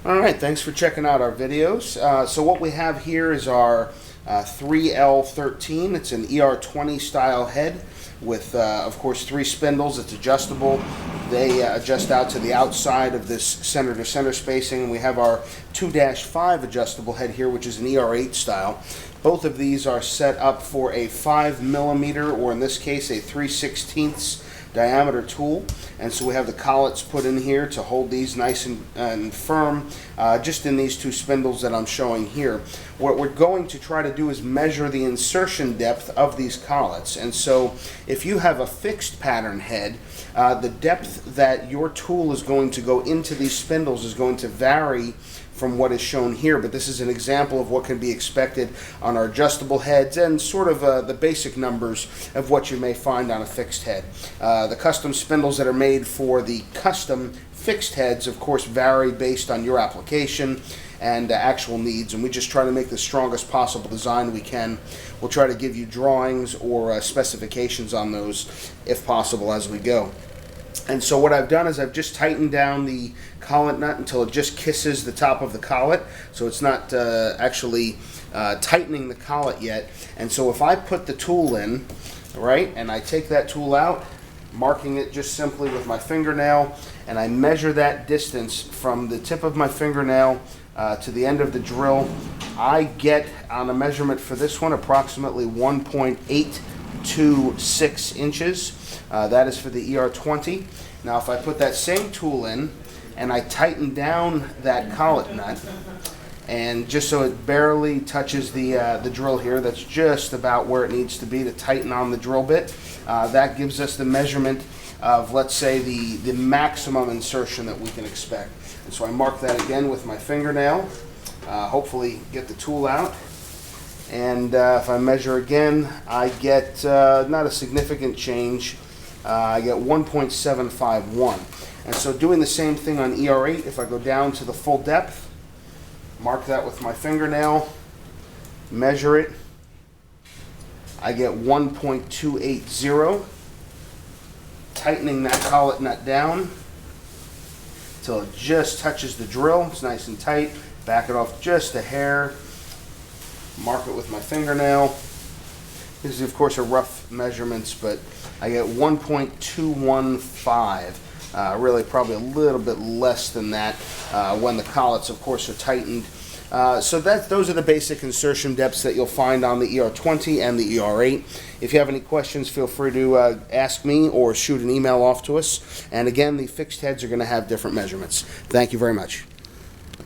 All right, thanks for checking out our videos. So what we have here is our 3L13. It's an ER20 style head with, of course, 3 spindles. It's adjustable. They adjust out to the outside of this center-to-center spacing. We have our 2-5 adjustable head here, which is an ER8 style. Both of these are set up for a 5mm, or in this case, a 3/16 diameter tool, and so we have the collets put in here to hold these nice and firm, just in these 2 spindles that I'm showing here. What we're going to try to do is measure the insertion depth of these collets, and so if you have a fixed pattern head, the depth that your tool is going to go into these spindles is going to vary from what is shown here, but this is an example of what can be expected on our adjustable heads and sort of the basic numbers of what you may find on a fixed head. The custom spindles that are made for the custom fixed heads, of course, vary based on your application and actual needs, and we just try to make the strongest possible design we can. We'll try to give you drawings or specifications on those if possible as we go. And so what I've done is I've just tightened down the collet nut until it just kisses the top of the collet, so it's not actually tightening the collet yet. And so if I put the tool in, right, and I take that tool out, marking it just simply with my fingernail, and I measure that distance from the tip of my fingernail to the end of the drill, I get, on a measurement for this one, approximately 1.826 inches. That is for the ER20. Now if I put that same tool in and I tighten down that collet nut, and just so it barely touches the drill here, that's just about where it needs to be to tighten on the drill bit, that gives us the measurement of, let's say, the maximum insertion that we can expect. And so I mark that again with my fingernail, hopefully get the tool out. And if I measure again, I get not a significant change. I get 1.751. And so doing the same thing on ER8, if I go down to the full depth, mark that with my fingernail, measure it, I get 1.280. Tightening that collet nut down until it just touches the drill. It's nice and tight. Back it off just a hair. Mark it with my fingernail. This is, of course, a rough measurements, but I get 1.215. Really probably a little bit less than that when the collets, of course, are tightened. So those are the basic insertion depths that you'll find on the ER20 and the ER8. If you have any questions, feel free to ask me or shoot an email off to us. And again, the fixed heads are going to have different measurements. Thank you very much.